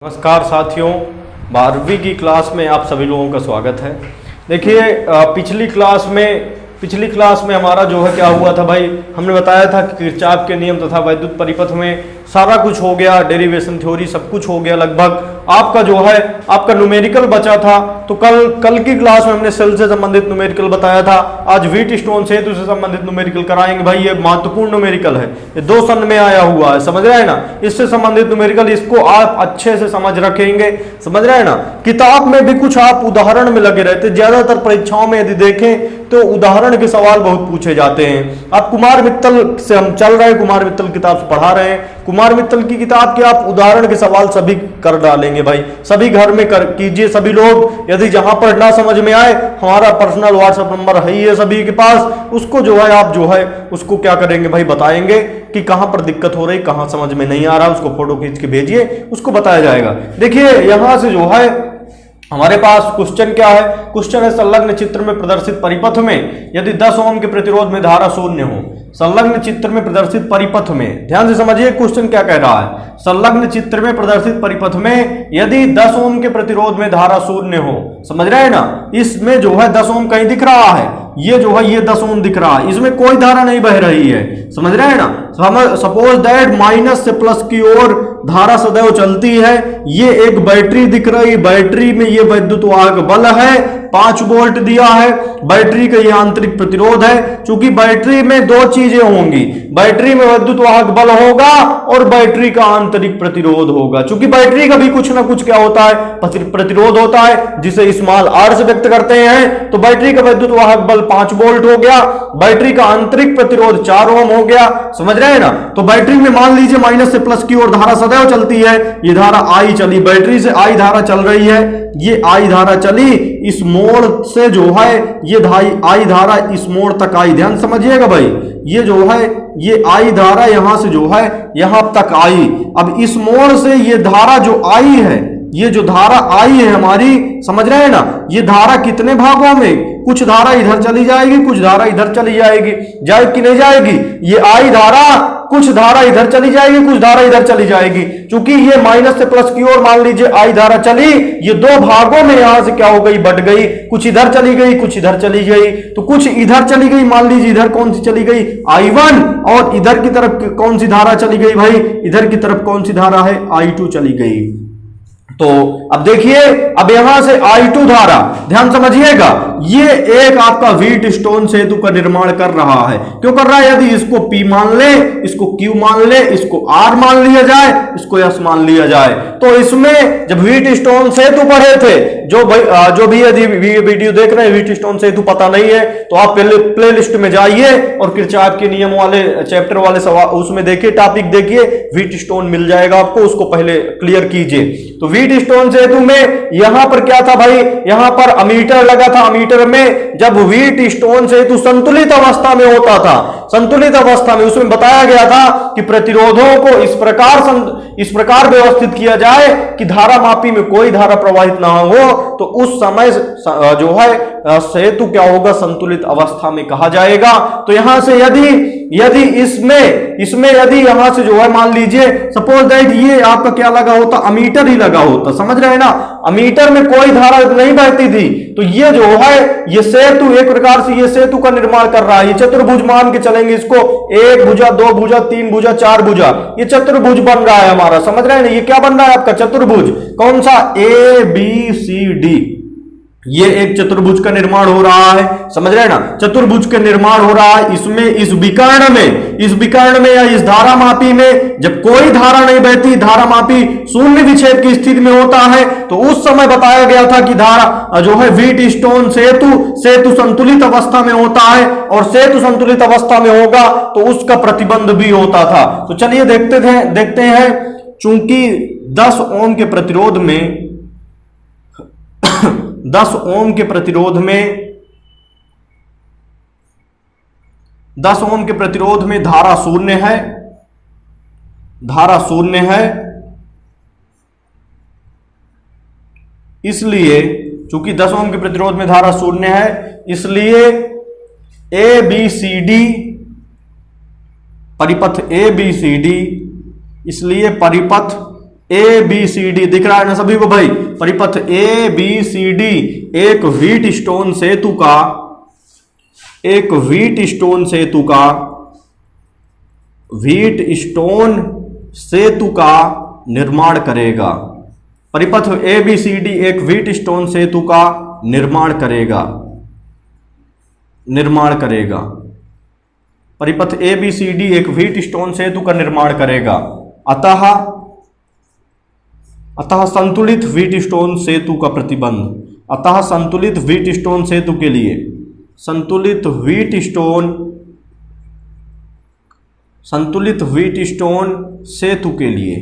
नमस्कार साथियों, 12वीं की क्लास में आप सभी लोगों का स्वागत है। देखिए पिछली क्लास में हमारा जो है क्या हुआ था भाई, हमने बताया था कि किरचॉफ के नियम तथा वैद्युत परिपथ में सारा कुछ हो गया, डेरिवेशन थ्योरी सब कुछ हो गया लगभग। आपका जो है आपका न्यूमेरिकल बचा था, तो कल की क्लास में हमने सेल से संबंधित न्यूमेरिकल बताया था। आज व्हीटस्टोन सेतु से संबंधित न्यूमेरिकल कराएंगे भाई। ये महत्वपूर्ण न्यूमेरिकल है, ये 2 सन में आया हुआ है, समझ रहे हैं ना। इससे संबंधित न्यूमेरिकल, इसको आप अच्छे से समझ रखेंगे, समझ रहे हैं ना। किताब में भी कुछ आप उदाहरण में लगे रहते, ज्यादातर परीक्षाओं में यदि देखें तो उदाहरण के सवाल बहुत पूछे जाते हैं। आप कुमार मित्तल से हम चल रहे हैं, कुमार मित्तल किताब से पढ़ा रहे हैं। कुमार मित्तल की किताब के आप उदाहरण के सवाल सभी कर डालेंगे भाई, सभी घर में कर कीजिए सभी लोग। यदि जहां पर ना समझ में आए, हमारा पर्सनल व्हाट्सएप नंबर है ही है सभी के पास, उसको जो है आप जो है उसको क्या करेंगे भाई, बताएंगे कि कहां पर दिक्कत हो रही, कहां समझ में नहीं आ रहा, उसको फोटो खींच के भेजिए, उसको बताया जाएगा। देखिए यहां से जो है हमारे पास क्वेश्चन क्या है, क्वेश्चन है संलग्न चित्र में प्रदर्शित परिपथ में यदि 10 ओम के प्रतिरोध में धारा शून्य हो। संलग्न चित्र में प्रदर्शित परिपथ में, ध्यान से समझिए क्वेश्चन क्या कह रहा है। संलग्न चित्र में प्रदर्शित परिपथ में यदि 10 ओम के प्रतिरोध में धारा शून्य हो, समझ रहे हैं ना। इसमें जो है 10 ओम कहीं दिख रहा है, ये जो है ये 10 ओम दिख रहा है, इसमें कोई धारा नहीं बह रही है, समझ रहे हैं ना। सपोज दैट माइनस से प्लस की ओर धारा सदैव चलती है। ये एक बैटरी दिख रही, बैटरी में ये विद्युत वाहक बल है, 5 वोल्ट दिया है, बैटरी का ये आंतरिक प्रतिरोध है। क्योंकि बैटरी में 2 चीजें होंगी, बैटरी में विद्युत वाहक बल होगा और बैटरी का आंतरिक प्रतिरोध होगा। क्योंकि बैटरी का भी कुछ ना कुछ क्या होता है, प्रतिरोध होता है, जिसे स्मॉल r से व्यक्त करते हैं। तो बैटरी का विद्युत वाहक बल 5 वोल्ट हो गया, बैटरी का आंतरिक प्रतिरोध 4 ओम हो गया, समझ रहे हैं ना। तो बैटरी में मान लीजिए माइनस से प्लस की ओर धारा सदैव चलती है। ये धारा आई चली, बैटरी से आई धारा चल रही है, ये आई धारा चली, इस मोड़ से जो है ये आई धारा इस मोड़ तक आई, ध्यान समझिएगा भाई। ये जो है ये आई धारा यहां से जो है यहां तक आई। अब इस मोड़ से ये धारा जो आई है, ये जो धारा आई है हमारी, समझ रहे हैं ना। ये धारा कितने भागों में, कुछ धारा इधर चली जाएगी, कुछ धारा इधर चली जाएगी, जाएगी कि नहीं जाएगी। ये आई धारा कुछ धारा इधर चली जाएगी, कुछ धारा इधर चली जाएगी। क्योंकि ये माइनस से प्लस की ओर मान लीजिए आई धारा चली, ये 2 भागों में यहां से क्या हो गई, बट गई। कुछ इधर चली गई, कुछ इधर चली गई। तो कुछ इधर चली गई, मान लीजिए इधर कौन सी चली गई, I1, और इधर की तरफ कौन सी धारा चली गई भाई, इधर की तरफ कौन सी धारा है, I2 चली गई। तो अब देखिए, अब यहां से I2 धारा, ध्यान समझिएगा, ये एक आपका व्हीटस्टोन सेतु का निर्माण कर रहा है। क्यों कर रहा है, यदि इसको P मान ले, इसको Q मान ले, इसको R मान लिया जाए, इसको S मान लिया जाए, तो इसमें जब व्हीटस्टोन सेतु पढ़े थे, जो भी यदि वीडियो देख रहे हैं व्हीटस्टोन सेतु पता नहीं है, तो आप पहले प्ले लिस्ट में जाइए और किरचॉफ के नियम वाले चैप्टर वाले सवाल उसमें देखिए, टॉपिक देखिए, व्हीटस्टोन मिल जाएगा आपको, उसको पहले क्लियर कीजिए। तो व्हीटस्टोन सेतु में यहां पर क्या था भाई, यहां पर अमीटर लगा था। अमीटर में जब व्हीटस्टोन सेतु संतुलित अवस्था में होता था, संतुलित अवस्था में उसमें बताया गया था कि प्रतिरोधों को इस प्रकार व्यवस्थित किया जाए कि धारा मापी में कोई धारा प्रवाहित ना हो, तो उस समय जो है सेतु क्या होगा, संतुलित अवस्था में कहा जाएगा। तो यहां से यदि इसमें यदि यहां से जो है मान लीजिए सपोज दैट ये आपका क्या लगा होता, अमीटर ही लगा होता, समझ रहे हैं ना। अमीटर में कोई धारा नहीं बहती थी, तो ये जो है ये सेतु एक प्रकार से ये सेतु का निर्माण कर रहा है। ये चतुर्भुज मान के चलेंगे इसको, 1 भुजा, 2 भुजा, 3 भुजा, 4 भुजा, ये चतुर्भुज बन रहा है हमारा, समझ रहे हैं ना। ये क्या बन रहा है आपका चतुर्भुज, कौन सा, ABCD, ये एक चतुर्भुज का निर्माण हो रहा है, समझ रहे हैं ना। चतुर्भुज का निर्माण हो रहा है। इसमें इस विकर्ण में या इस धारा मापी में जब कोई धारा नहीं बहती, धारा मापी शून्य विक्षेप की स्थिति में होता है, तो उस समय बताया गया था कि धारा जो है व्हीटस्टोन सेतु संतुलित अवस्था में होता है, और सेतु संतुलित अवस्था में होगा तो उसका प्रतिबंध भी होता था। तो चलिए देखते हैं। चूंकि 10 ओम के प्रतिरोध में 10 ओम के प्रतिरोध में धारा शून्य है, इसलिए चूंकि 10 ओम के प्रतिरोध में धारा शून्य है, इसलिए ABCD परिपथ ABCD, इसलिए परिपथ ए बी सी डी दिख रहा है ना सभी को भाई। परिपथ ए बी सी डी एक व्हीट स्टोन सेतु का व्हीट स्टोन सेतु का निर्माण करेगा। परिपथ ए बी सी डी एक व्हीट स्टोन सेतु का निर्माण करेगा। परिपथ ए बी सी डी एक व्हीट स्टोन सेतु का निर्माण करेगा। अतः संतुलित व्हीट स्टोन सेतु का प्रतिबंध। अतः संतुलित व्हीट स्टोन सेतु के लिए संतुलित व्हीट स्टोन सेतु के लिए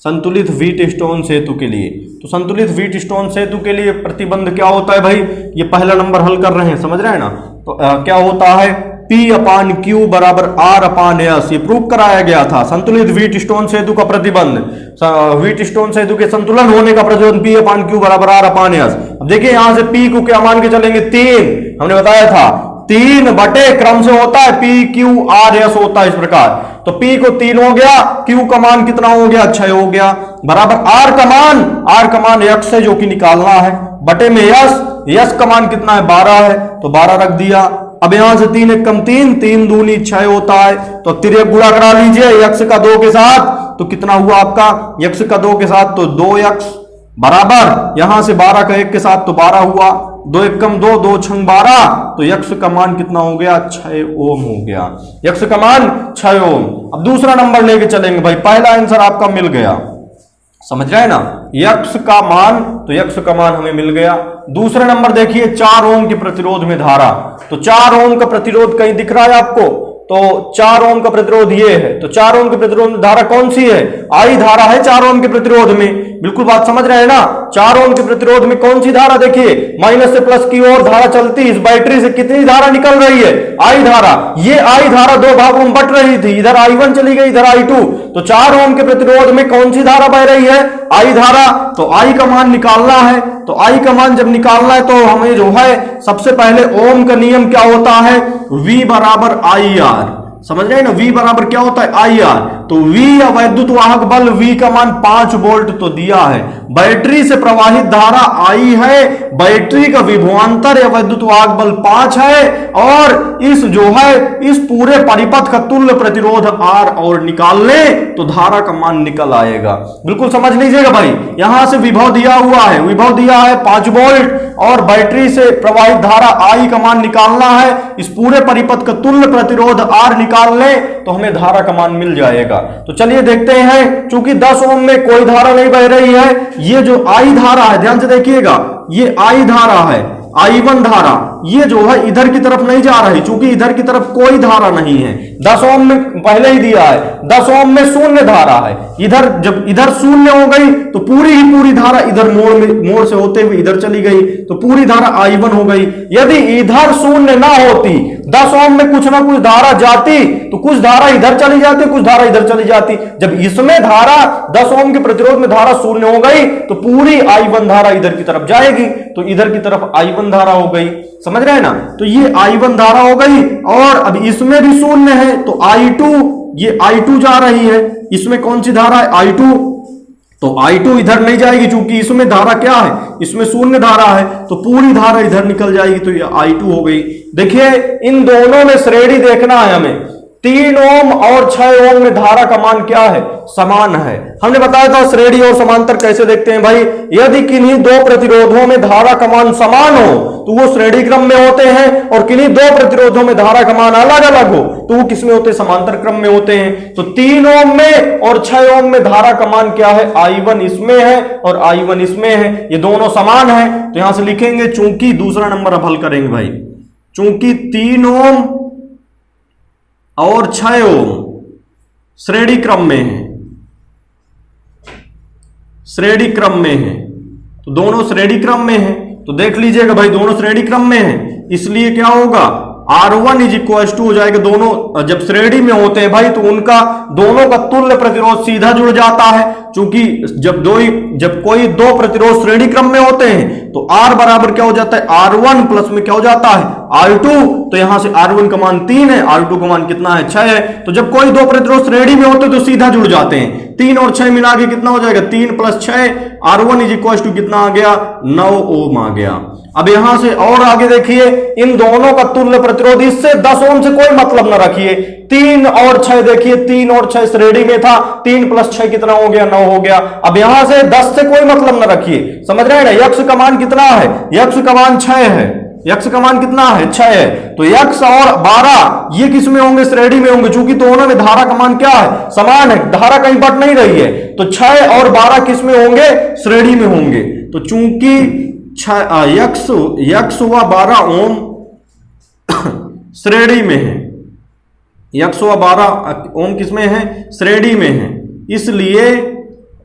संतुलित व्हीट स्टोन सेतु के लिए तो संतुलित व्हीट स्टोन सेतु के लिए प्रतिबंध क्या होता है भाई? ये पहला नंबर हल कर रहे हैं, समझ रहे हैं ना। तो क्या होता है? P/Q बराबर R/S। ये प्रूव कराया गया था। संतुलित व्हीट स्टोन सेतु का प्रतिबंध, व्हीट स्टोन सेतु के संतुलन होने का प्रतिबंध P/Q बराबर R/S। अब देखिए यहां से P को क्या मान के चलेंगे? 3। हमने बताया था 3 बटे क्रम से होता है PQRS होता है इस प्रकार। तो P को 3 हो गया, Q का मान कितना हो गया? 6 हो गया, बराबर R का मान x है जो कि निकालना है, बटे में यस का मान कितना है? 12 है, तो 12 रख दिया। अब यहां से 3 1 कम 3 दूनी 6 होता है, तो तिर्यक गुणा करा लीजिए x का 2 के साथ। तो कितना हुआ आपका? x का 2 के साथ तो 2x बराबर यहां से 12 का 1 के साथ तो 12 हुआ, 2 1 कम 2 2 6 12, तो x का मान कितना हो गया? 6 ओम हो गया। x का मान 6 ओम। अब दूसरा नंबर लेके चलेंगे भाई। पहला आंसर आपका मिल गया, समझ रहे हैं ना। x का मान हमें मिल गया। दूसरा नंबर देखिए 4 ओम के प्रतिरोध में धारा। तो 4 ओम का प्रतिरोध कहीं दिख रहा है आपको? तो 4 ओम का प्रतिरोध ये है। तो 4 ओम के प्रतिरोध में धारा कौन सी है? आई धारा है 4 ओम के प्रतिरोध में। बिल्कुल बात समझ रहे हैं ना। 4 ओम के प्रतिरोध में कौन सी धारा? देखिए माइनस से प्लस की ओर धारा चलती, इस बैटरी से कितनी धारा निकल रही है? आई धारा। ये आई धारा 2 भागों में बट रही थी, इधर I1 चली गई, इधर I2। तो 4 ओम के प्रतिरोध में कौन सी धारा बह रही है? आई धारा। तो आई का मान निकालना है। तो आई का मान जब निकालना है तो हमें जो है सबसे पहले ओम का नियम क्या होता है? V बराबर IR। समझ रहे हैं ना। V बराबर क्या होता है? IR। तो V या वैद्युत वाहक बल V का मान 5 वोल्ट तो दिया है। बैटरी से प्रवाहित धारा I है, बैटरी का विभवांतर या वैद्युत वाहक बल 5 है, और इस जो है इस पूरे परिपथ का तुल्य प्रतिरोध R और निकाल ले तो धारा का मान निकल आएगा। बिल्कुल समझ लीजिएगा भाई। यहां से विभव दिया हुआ है, विभव दिया है 5 वोल्ट, और बैटरी से प्रवाहित धारा I का मान निकालना है। इस पूरे परिपथ का तुल्य प्रतिरोध R निकाल ले तो हमें धारा का मान मिल जाएगा। तो चलिए देखते हैं। चूंकि 10 ओम में कोई धारा नहीं बह रही है, ये जो I धारा है, ध्यान से देखिएगा, ये I धारा है, I1 धारा, ये जो है इधर की तरफ नहीं जा रही, चूंकि इधर की तरफ कोई धारा नहीं है। 10 ओम में पहले ही दिया है, 10 ओम में शून्य धारा है। इधर जब इधर शून्य हो गई तो पूरी ही पूरी धारा इधर मोड़ से होते हुए इधर चली गई, तो पूरी धारा I1 हो गई। यदि इधर शून्य ना होती, 10 ओम में कुछ ना कुछ धारा जाती, तो कुछ धारा इधर चली जाती, कुछ धारा इधर चली जाती। जब इसमें धारा 10 ओम के प्रतिरोध में धारा शून्य हो गई तो पूरी I1 धारा इधर की तरफ जाएगी, तो इधर की तरफ I1 धारा हो गई। समझ रहे हैं ना। तो ये I1 धारा हो गई, और अब इसमें भी शून्य है तो I2, ये I2 जा रही है। इसमें कौन सी धारा है? I2। तो I2 इधर नहीं जाएगी, क्योंकि इसमें धारा क्या है? इसमें शून्य धारा है, तो पूरी धारा इधर निकल जाएगी, तो ये I2 हो गई। देखिए इन दोनों में श्रेणी देखना है हमें। 3 ओम और 6 ओम में धारा का मान क्या है? समान है। हमने बताया था श्रेणी और समांतर कैसे देखते हैं भाई। यदि किन्हीं 2 प्रतिरोधों में धारा का मान समान हो तो वो श्रेणी क्रम में होते हैं, और किन्हीं 2 प्रतिरोधों में धारा का मान अलग अलग हो तो वो किसमें होते हैं? समांतर क्रम में होते हैं। तो 3 ओम में और 6 ओम में धारा का मान क्या है? I1 इसमें है और I1 इसमें है, ये दोनों समान है। तो यहां से लिखेंगे, चूंकि दूसरा नंबर अब हल करेंगे भाई, चूंकि 3 ओम और 6 ओम श्रेणी क्रम में है, श्रेणी क्रम में है, तो दोनों श्रेणी क्रम में है। तो देख लीजिएगा भाई, दोनों श्रेणी क्रम में है, इसलिए क्या होगा? R1 इज इक्वल टू हो जाएगा, दोनों जब श्रेणी में होते हैं भाई तो उनका दोनों का तुल्य प्रतिरोध सीधा जुड़ जाता है। क्योंकि जब कोई दो प्रतिरोध श्रेणी क्रम में होते हैं तो R बराबर क्या हो जाता है, R1 प्लस में क्या हो जाता है, R2। तो यहां से R1 का मान 3 है, R2 का मान कितना है, 6 है। तो जब कोई दो प्रतिरोध श्रेणी में होते तो सीधा जुड़ जाते हैं। 3 और 6 मिला के कितना हो जाएगा, 3 plus 6, R1 is equal to कितना आ गया, 9 ओम आ गया। अब यहां से और आगे देखिए, इन दोनों का तुल्य प्रतिरोध, इससे 10 ओम से कोई मतलब ना रखिए। 3 और 6 देखिए, 3 और 6 श्रेणी में था, 3 प्लस 6 कितना हो गया, 9 हो गया। अब यहां से 10 से कोई मतलब ना रखिए, समझ रहे हैं ना। यक्ष का मान कितना है, यक्ष का मान 6 है, यक्ष का मान कितना है, 6 है। तो यक्ष और 12 ये किस में होंगे, श्रेणी में होंगे। चूंकि दोनों में धारा का मान क्या है, समान है, धारा कहीं बट नहीं रही है। तो 6 और 12 किस में होंगे, श्रेणी में होंगे। तो चूंकि यक्ष हुआ 12 ओम श्रेणी में है, यक्ष हुआ 12 ओम किसमें है, श्रेणी में है।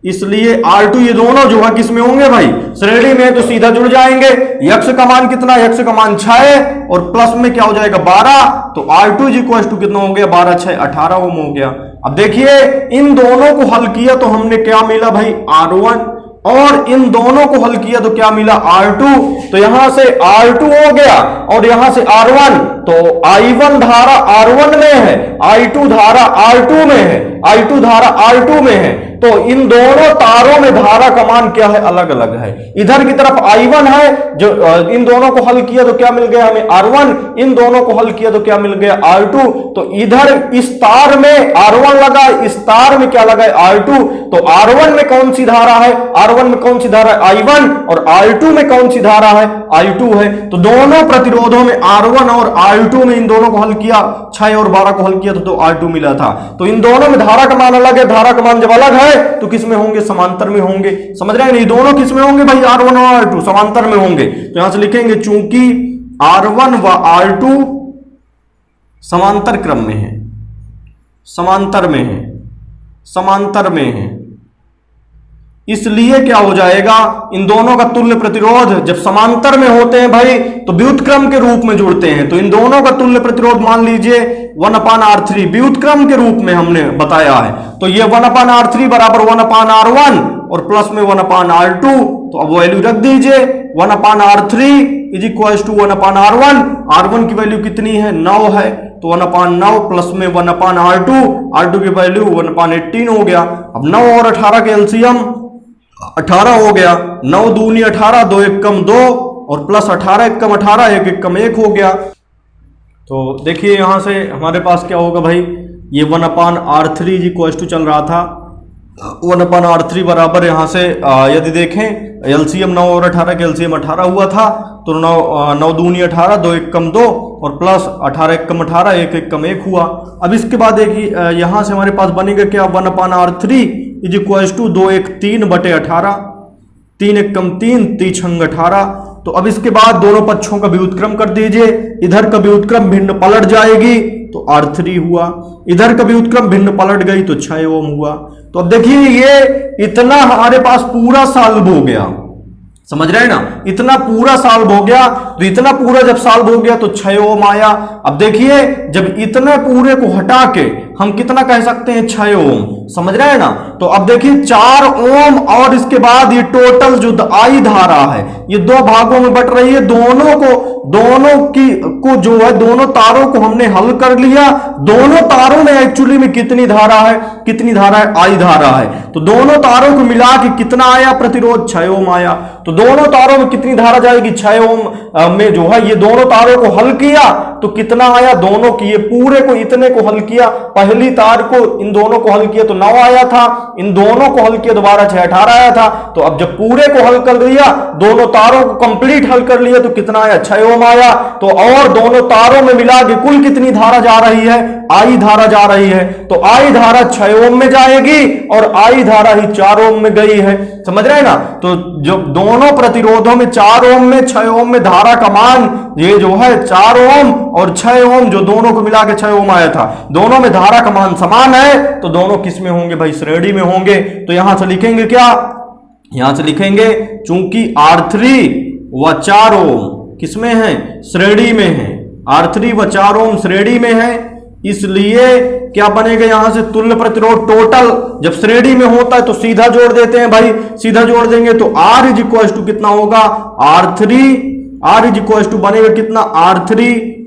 इसलिए R2 ये दोनों जो है किसमें होंगे भाई, श्रेणी में, तो सीधा जुड़ जाएंगे। यक्ष का मान कितना, यक्ष का मान 6 है और प्लस में क्या हो जाएगा 12। तो R2 इज इक्वल टू कितना हो गया, 12 6 18 ओम हो गया। अब देखिए इन दोनों को हल किया तो हमने क्या मिला भाई, R1, और इन दोनों को हल किया तो क्या मिला, R2। तो यहां से R2 हो गया और यहां से R1। तो I1 धारा R1 में है, I2 धारा R2 में है, I2 धारा R2 में है। तो इन दोनों तारों में धारा का मान क्या है, अलग अलग है। इधर की तरफ I1 है, जो इन दोनों को हल किया तो क्या मिल गया हमें, R1। इन दोनों को हल किया तो क्या मिल गया, R2। तो इधर इस तार में R1 लगा, इस तार में क्या लगा है, R2। तो R1 में कौन सी धारा है, R1 में कौन सी धारा है, I1, और R2 में कौन सी धारा है, I2 है। तो दोनों प्रतिरोधों में R1 और R2 में इन दोनों को हल किया, 6 और 12 को हल किया तो R2 मिला था। तो इन दोनों में धारा का मान अलग है, धारा का मान जब अलग है तो किस में होंगे, समांतर में होंगे। समझ रहे हैं, ये दोनों किस में होंगे भाई, R1 और R2 समांतर में होंगे। तो यहां से लिखेंगे चूंकि R1 व R2 समांतर क्रम में है, समांतर में है, समांतर में है, इसलिए क्या हो जाएगा, इन दोनों का तुल्य प्रतिरोध जब समांतर में होते हैं भाई तो व्युत्क्रम के रूप में जुड़ते हैं। तो इन दोनों का तुल्य प्रतिरोध मान लीजिए 1/R3 व्युत्क्रम के रूप में हमने बताया है। तो ये 1/R3 बराबर 1/R1 और प्लस में 1/R2। तो अब वैल्यू रख दीजिए, 1/R3 is equal to 1/R1। R1 की वैल्यू कितनी है, 9 है। तो 1/9 प्लस में 1/R2, R2 की वैल्यू 1/18 हो गया। अब 9 और 18 के एलसीएम 18 हो गया। 9 दूनी 18, 2 1 कम 2 और प्लस 18 1 कम 18, 1 1 कम 1 हो गया। तो देखिए यहां से हमारे पास क्या होगा भाई, ये 1/R3 इज इक्वल टू चल रहा था, 1/R3 बराबर यहां से यदि देखें एलसीएम 9 और 18 के एलसीएम 18 हुआ था। तो 9 दूनी 18, 2 1 कम 2 और प्लस 18 1 कम 18, 1 1 कम 1 हुआ। अब इसके बाद देखिए यहां से हमारे पास बनेगा क्या, 1/R3 इज इक्वल टू 2 1 3/18, 3 1 कम 3, 3 6 18। तो अब इसके बाद दोनों पक्षों का व्युत्क्रम कर दीजिए, इधर का व्युत्क्रम भिन्न पलट जाएगी तो R3 हुआ, इधर का व्युत्क्रम भिन्न पलट गई तो 6 ओम हुआ। तो अब देखिए ये इतना हमारे पास पूरा सॉल्व हो गया, समझ रहे हैं ना, इतना पूरा सॉल्व हो गया। तो इतना पूरा जब सॉल्व हो गया तो 6 ओम आया। अब देखिए जब इतने पूरे को हटा के हम कितना कह सकते हैं, 6 ओम, समझ रहे हैं ना। तो अब देखिए 4 ओम और इसके बाद ये टोटल जो I धारा है ये दो भागों में बट रही है। दोनों को जो है, दोनों तारों को हमने हल कर लिया। दोनों तारों में एक्चुअली में कितनी धारा है, कितनी धारा है, I धारा है। तो दोनों तारों को मिला के कितना आया प्रतिरोध, 6 ओम आया। तो दोनों तारों में कितनी धारा जाएगी, 6 ओम में जो है ये दोनों तारों को हल किया तो कितना आया, दोनों की ये पूरे को इतने को हल किया, पहली तार को इन दोनों को हल किया तो 9 आया था, इन दोनों को हल किया तो 12 6 18 आया था। तो अब जब पूरे को हल कर दिया, दोनों तारों को कंप्लीट हल कर लिया तो कितना आया, 6 ओम आया। तो और दोनों तारों में मिला के कुल कितनी धारा जा रही है, I धारा जा रही है। तो I धारा 6 ओम में जाएगी और I धारा ही 4 ओम में गई है, समझ रहे हैं ना। तो जब दोनों प्रतिरोधों में 4 ओम में 6 ओम में धारा का मान ये जो है 4 ओम और 6 ओम जो दोनों को मिला के 6 ओम आया था, दोनों में धारा का मान समान है। तो दोनों किस में होंगे भाई, श्रेणी में होंगे। तो यहां से लिखेंगे क्या, यहां से लिखेंगे चूंकि R3 व 4 ओम किसमें है, श्रेणी में है, R3 व 4 ओम श्रेणी में है, इसलिए क्या बनेगा यहां से तुल्य प्रतिरोध टोटल। जब श्रेणी में होता है तो सीधा जोड़ देते हैं भाई, सीधा जोड़ देंगे तो R इज इक्वल टू कितना होगा, R इज इक्वल टू बनेगा कितना, R3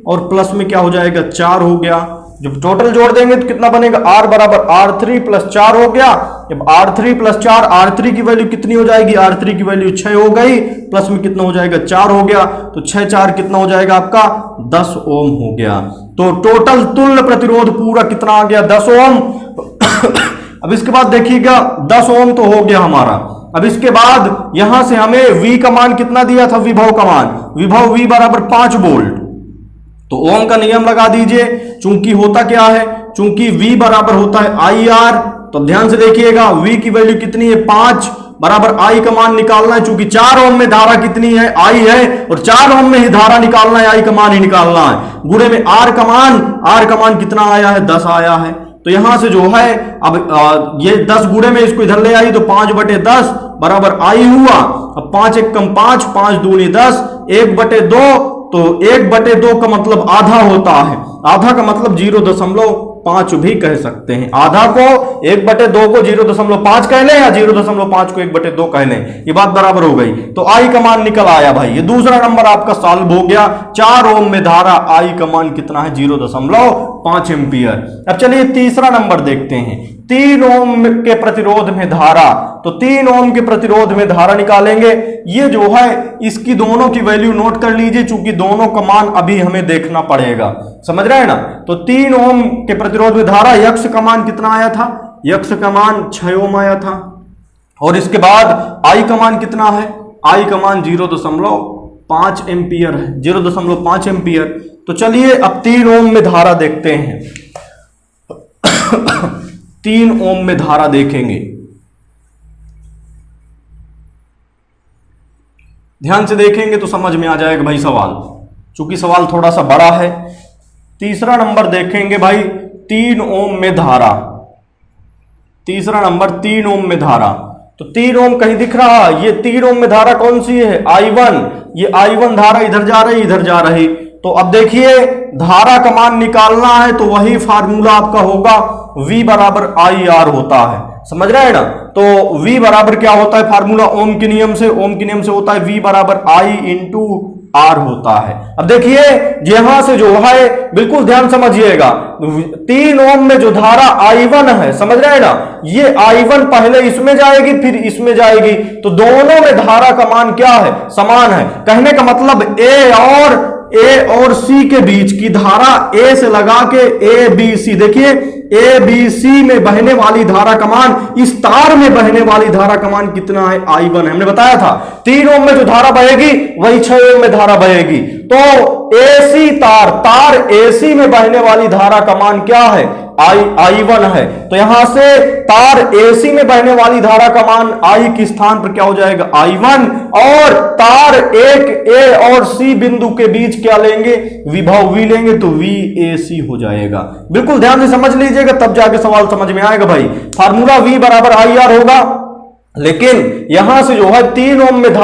और प्लस में क्या हो जाएगा 4 हो गया। जब टोटल जोड़ देंगे तो कितना बनेगा, R बराबर R3 प्लस 4 हो गया। जब R3 प्लस 4, R3 की वैल्यू कितनी हो जाएगी, R3 की वैल्यू 6 हो गई, प्लस में कितना हो जाएगा 4 हो गया, तो 6 4 कितना हो जाएगा आपका 10 ओम हो गया। तो टोटल तुल्य प्रतिरोध पूरा कितना आ गया, 10 ओम। अब इसके बाद देखिएगा 10 ओम तो हो गया हमारा। अब इसके बाद यहां से हमें V का मान कितना दिया था, विभव का मान, विभव V बराबर 5 वोल्ट। तो ओम का नियम लगा दीजिए, चूंकि होता क्या है, चूंकि V बराबर होता है IR, तो ध्यान से देखिएगा V की वैल्यू कितनी है 5 बराबर I का मान निकालना है। चूंकि 4 ओम में धारा कितनी है, I है, और 4 ओम में ही धारा निकालना है, I का मान ही निकालना है। गुणे में R का मान कितना आया है, 10 आया है। तो यहां से जो है अब ये 10 गुणे में इसको इधर ले आई तो 5/10 बराबर I हुआ। अब 5 1 कम 5, 5 दूनी 10, 1/2, तो 1/2 का मतलब आधा होता है। आधा का मतलब 0.5 भी कह सकते हैं। आधा को 1/2 को 0.5 कह लें या 0.5 को 1/2 कह लें, ये बात बराबर हो गई। तो आई का मान निकल आया भाई, ये दूसरा नंबर आपका सॉल्व हो गया। 4 ओम में धारा, आई का मान कितना है 0.5 एम्पियर। अब चलिए तीसरा नंबर देखते हैं। 3 ओम के प्रतिरोध में धारा, तो 3 ओम के प्रतिरोध में धारा निकालेंगे। ये जो है इसकी दोनों की वैल्यू नोट कर लीजिए, चूंकि दोनों का मान अभी हमें देखना पड़ेगा, समझ रहे हैं ना। तो 3 ओम के प्रतिरोध में धारा, यक्स का मान कितना आया था, यक्स का मान 6 ओम आया था। और इसके बाद आई का मान कितना है, आई का मान 0.5 एम्पियर है, 0.5 एम्पियर। तो चलिए अब 3 ओम में धारा देखते हैं। 3 ओम में धारा देखेंगे, ध्यान से देखेंगे तो समझ में आ जाएगा भाई सवाल, चूंकि सवाल थोड़ा सा बड़ा है। तीसरा नंबर देखेंगे भाई, 3 ओम में धारा। तीसरा नंबर 3 ओम में धारा, तो 3 ओम कहीं दिख रहा है, ये 3 ओम में धारा कौन सी है, I1। ये I1 धारा इधर जा रही, इधर जा रही। तो अब देखिए धारा का मान निकालना है तो वही फार्मूला आपका होगा, V बराबर IR होता है, समझ रहे हैं ना। तो V बराबर क्या होता है फार्मूला, ओम के नियम से, ओम के नियम से होता है V बराबर I इंटू R होता है। अब देखिए यहां से जो है बिल्कुल ध्यान समझिएगा, 3 ओम में जो धारा I1 है, समझ रहे हैं ना, ये I1 पहले इसमें जाएगी फिर इसमें जाएगी, तो दोनों में धारा का मान क्या है, समान है। कहने का मतलब A और C के बीच की धारा A से लगा के ABC, देखिए ABC में बहने वाली धारा का मान, इस तार में बहने वाली धारा का मान कितना है, I1 है। हमने बताया था 3 ओम में जो धारा बहेगी वही 6 ओम में धारा बहेगी। तो AC तार AC में बहने वाली धारा का मान क्या है, I1 है। तो यहां से तार AC में बहने वाली धारा का मान I के स्थान पर क्या हो जाएगा, I1। और तार एक A और C बिंदु के बीच क्या लेंगे, विभव V लेंगे, तो VAC हो जाएगा। बिल्कुल ध्यान से समझ लीजिएगा, तब जाके सवाल समझ में आएगा भाई। फार्मूला V बराबर IR होगा, लेकिन यहां से जो है 3 ओम में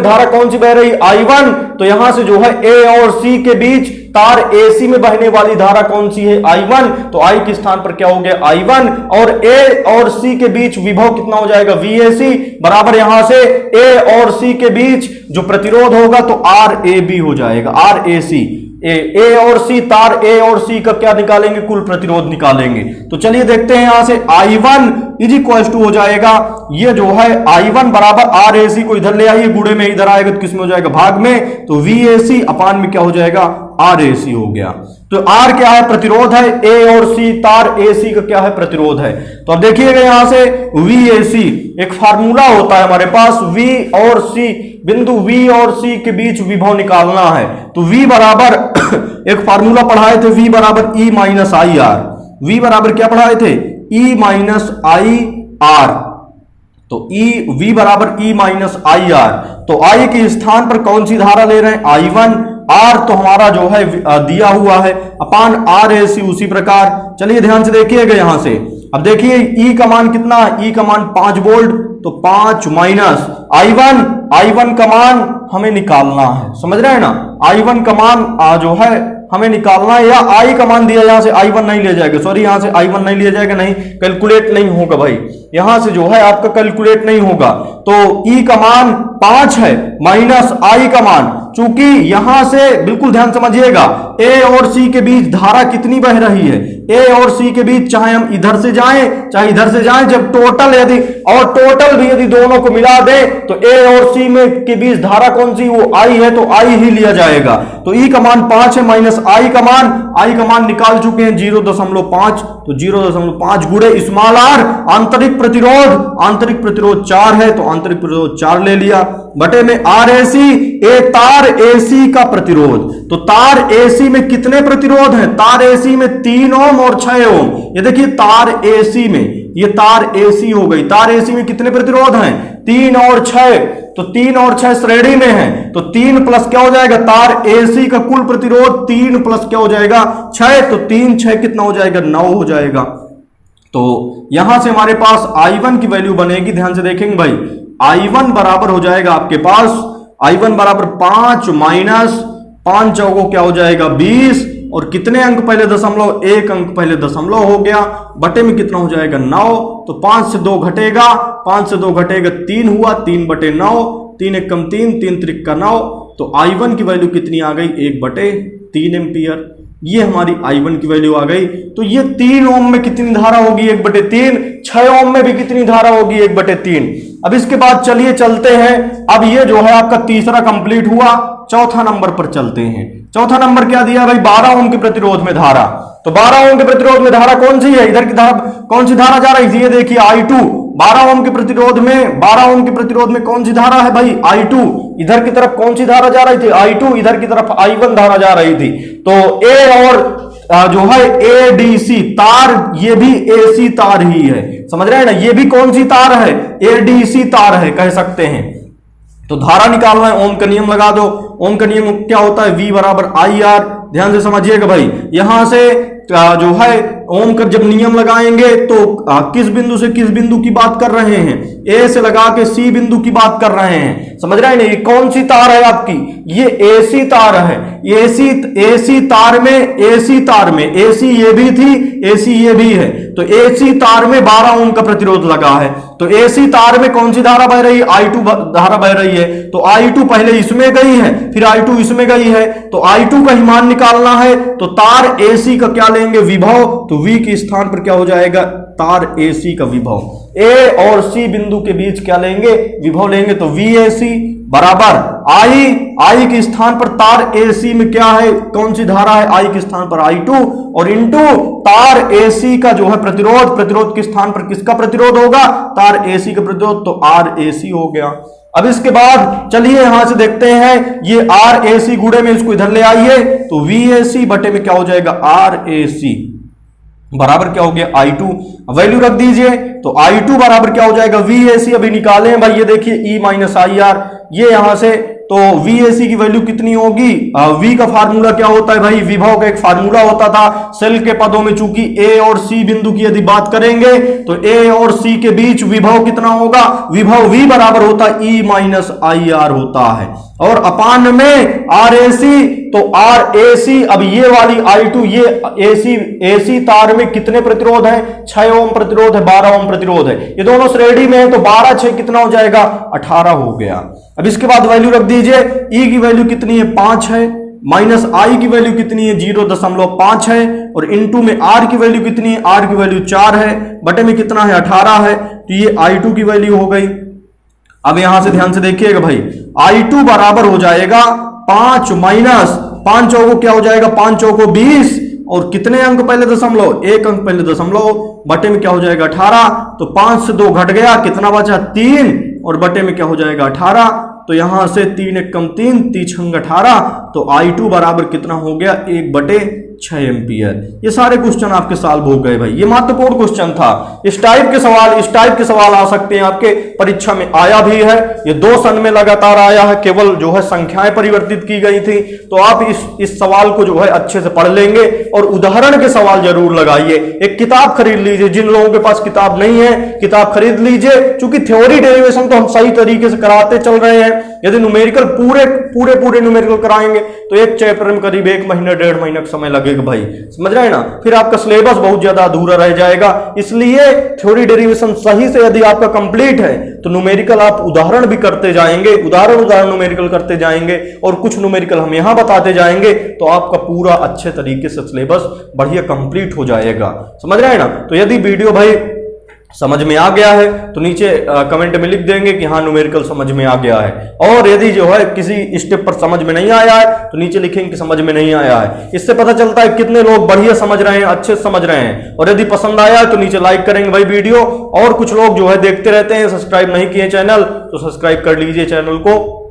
धारा कौन सी बह रही, I1। तो यहां से जो है A और C के बीच तार AC में बहने वाली धारा कौन सी है, I1। तो I के स्थान पर क्या हो गया, I1। और A और C के बीच विभव कितना हो जाएगा, VAC बराबर यहां से A और C के बीच जो प्रतिरोध होगा तो RAB हो जाएगा, RAC। A और C, तार A और C का क्या निकालेंगे, कुल प्रतिरोध निकालेंगे। तो चलिए देखते हैं यहां से I1 इज इक्वल टू हो जाएगा, ये जो है I1 बराबर RAC को इधर ले आइए, गुणे में इधर आएगा तो किसमें हो जाएगा, भाग में, तो VAC अपान में क्या हो जाएगा, RAC हो गया। तो R क्या है, प्रतिरोध है, A और C, तार AC का क्या है, प्रतिरोध है। तो अब देखिएगा यहां से VAC एक फार्मूला होता है हमारे पास, V और C, बिंदु V और C के बीच विभव निकालना है। तो V बराबर एक फार्मूला पढ़ाए थे, V बराबर E माइनस IR। V बराबर क्या पढ़ाए थे, E माइनस IR। तो V बराबर E माइनस IR। तो I के स्थान पर कौन सी धारा ले रहे हैं, I1। R तो हमारा जो है दिया हुआ है, अपान RAC उसी प्रकार। चलिए ध्यान से देखिएगा यहां से, अब देखिए ई का मान कितना, ई का मान 5 वोल्ट, तो 5 माइनस I1 का मान हमें निकालना है, समझ रहे हैं ना। I1 का मान जो है हमें निकालना है, या आई का मान दिया, यहां से I1 नहीं लिया जाएगा, सॉरी यहां से I1 नहीं लिया जाएगा, नहीं कैलकुलेट नहीं होगा भाई, यहां से जो है आपका कैलकुलेट नहीं होगा। तो ई का मान 5 है माइनस आई का मान, चूंकि यहां से बिल्कुल ध्यान समझिएगा ए और सी के बीच धारा कितनी बह रही है, ए और सी के बीच, चाहे हम इधर से जाएं चाहे इधर से जाएं, जब टोटल यदि और टोटल भी यदि दोनों को मिला दें तो ए और सी में के बीच धारा कौन सी, वो आई है, तो आई ही लिया जाएगा। तो ई का मान 5 है माइनस आई का मान निकाल चुके हैं 0.5, तो 0.5 गुणे स्मॉल आर, आंतरिक प्रतिरोध 4 है, तो आंतरिक प्रतिरोध 4 ले लिया, बटे में आर एसी, ए तार एसी का प्रतिरोध। तो तार एसी में कितने प्रतिरोध हैं, तार एसी में 3 ओम और 6 ओम। ये देखिए तार एसी में, ये तार एसी हो गई, तार एसी में कितने प्रतिरोध हैं, 3 और 6, तो 3 और 6 श्रेणी में हैं, तो 3 प्लस क्या हो जाएगा, तार एसी का कुल प्रतिरोध 3 प्लस क्या हो जाएगा 6, तो 3 6 कितना हो जाएगा, 9 हो जाएगा। तो यहां से हमारे पास I1 की वैल्यू बनेगी, ध्यान से देखेंगे भाई, I1 बराबर हो जाएगा आपके पास, I1 बराबर 5 माइनस 5 चौको क्या हो जाएगा 20, और कितने अंक पहले दशमलव, 1 अंक पहले दशमलव हो गया, बटे में कितना हो जाएगा 9, तो 5 से 2 घटेगा, 5 से 2 घटेगा 3 हुआ, 3 बटे 9, 3 एक कम 3, 3 त्रिक का 9, तो I1 की वैल्यू कितनी आ गई, 1/3 एम्पियर। ये हमारी I1 की वैल्यू आ गई। तो ये 3 ओम में कितनी धारा होगी, 1/3, 6 ओम में भी कितनी धारा होगी, 1/3। अब इसके बाद चलिए चलते हैं, अब ये जो है आपका तीसरा कंप्लीट हुआ, चौथा नंबर पर चलते हैं। चौथा नंबर क्या दिया भाई, 12 ओम के प्रतिरोध में धारा। तो 12 ओम के प्रतिरोध में धारा कौन सी है, इधर की धारा कौन सी धारा जा रही थी, ये देखिए I2। 12 ओम के प्रतिरोध में कौन सी धारा है भाई, I2। इधर की तरफ कौन सी धारा जा रही थी, I2, इधर की तरफ I1 धारा जा रही थी। तो ए और जो है एडीसी तार, ये भी एसी तार ही है, समझ रहे हैं ना, ये भी कौन सी तार है, एडीसी तार है कह सकते हैं। तो धारा निकालना है, ओम का नियम लगा दो। ओम का नियम क्या होता है, V बराबर IR। ध्यान से समझिएगा भाई, यहां से जो है ओम का जब नियम लगाएंगे तो किस बिंदु से किस बिंदु की बात कर रहे हैं, ए से लगा के सी बिंदु की बात कर रहे हैं, समझ रहे हैं ना। ये कौन सी तार है आपकी, ये एसी तार है। एसी तार में एसी ये भी थी, एसी ये भी है, तो एसी तार में 12 ओम का प्रतिरोध लगा है। तो एसी तार में कौन सी धारा बह रही है, I2 धारा बह रही है। तो I2 पहले इसमें गई है, फिर I2 इसमें गई है, तो I2 का ही मान निकालना है। तो तार एसी का क्या लेंगे, विभव, तो V के स्थान पर क्या हो जाएगा, तार एसी का विभव। ए और सी बिंदु के बीच क्या लेंगे, विभव लेंगे। तो VAC बराबर I के स्थान पर तार एसी में क्या है, कौन सी धारा है, I के स्थान पर I2, और इंटू तार एसी का जो है प्रतिरोध के स्थान पर किसका प्रतिरोध होगा, तार एसी का प्रतिरोध, तो RAC हो गया। अब इसके बाद चलिए यहां से देखते हैं, ये RAC गुणे में इसको इधर ले आइए, तो VAC बटे में क्या हो जाएगा, RAC बराबर क्या हो गया, I2। वैल्यू रख दीजिए, तो I2 बराबर क्या हो जाएगा, VAC अभी निकाले हैं भाई, ये देखिए E माइनस IR, ये यहां से, तो VAC की वैल्यू कितनी होगी, V का फार्मूला क्या होता है भाई, विभव का एक फार्मूला होता था सेल के पदों में, चूंकि A और C बिंदु की यदि बात करेंगे तो A और C के बीच विभव कितना होगा, विभव V बराबर होता है E माइनस IR होता है, और अपान में RAC, तो RAC, अब ये वाली I2, ये AC तार में कितने प्रतिरोध है, 6 ओम प्रतिरोध है, 12 ओम प्रतिरोध है, ये दोनों श्रेणी में है, तो 12 6 कितना हो जाएगा, 18 हो गया। अब इसके बाद वैल्यू रख दीजिए, E की वैल्यू कितनी है, 5 है, माइनस I की वैल्यू कितनी है, 0.5 है, और इनटू में R की वैल्यू कितनी है, R की वैल्यू 4 है, बटे में कितना है, 18 है, तो ये I2 की वैल्यू हो गई। अब यहां से ध्यान से देखिएगा भाई, I2 बराबर हो जाएगा 5 माइनस 5 चौको क्या हो जाएगा, 5 चौको 20, और कितने अंक पहले दशमलव, 1 अंक पहले दशमलव, बटे में क्या हो जाएगा 18, तो 5 से 2 घट गया, कितना बचा 3, और बटे में क्या हो जाएगा 18, तो यहां से 3 एक कम 3, 3 छंग 18, तो I2 बराबर कितना हो गया, 1/18 6 एम्पियर। ये सारे क्वेश्चन आपके सॉल्व हो गए भाई। ये महत्वपूर्ण क्वेश्चन था। इस टाइप के सवाल आ सकते हैं आपके परीक्षा में, आया भी है। ये 2 सन में लगातार आया है, केवल जो है संख्याएं परिवर्तित की गई थी। तो आप इस सवाल को जो है अच्छे से पढ़ लेंगे और उदाहरण के सवाल जरूर लगाइए। एक किताब खरीद लीजिए, जिन लोगों के पास किताब नहीं है किताब खरीद लीजिए, क्योंकि थ्योरी डेरिवेशन तो हम सही तरीके से कराते चल रहे हैं। यदि न्यूमेरिकल पूरे न्यूमेरिकल कराएंगे तो एक चैप्टर में करीब 1 महीना 1.5 महीना का समय लगेगा भाई, समझ रहे हैं ना। फिर आपका सिलेबस बहुत ज्यादा अधूरा रह जाएगा। इसलिए थ्योरी डेरिवेशन सही से यदि आपका कंप्लीट है तो न्यूमेरिकल आप उदाहरण भी करते जाएंगे, उदाहरण न्यूमेरिकल करते जाएंगे और कुछ न्यूमेरिकल हम यहां बताते जाएंगे, तो आपका पूरा अच्छे तरीके से सिलेबस बढ़िया कंप्लीट हो जाएगा, समझ रहे हैं ना। तो यदि वीडियो भाई समझ में आ गया है तो नीचे कमेंट में लिख देंगे कि हाँ न्यूमेरिकल समझ में आ गया है, और यदि जो है किसी स्टेप पर समझ में नहीं आया है तो नीचे लिखेंगे कि समझ में नहीं आया है। इससे पता चलता है कितने लोग बढ़िया समझ रहे हैं, अच्छे से समझ रहे हैं। और यदि पसंद आया है तो नीचे लाइक करेंगे भाई वीडियो। और कुछ लोग जो है देखते रहते हैं, सब्सक्राइब नहीं किए चैनल, तो सब्सक्राइब कर लीजिए चैनल को।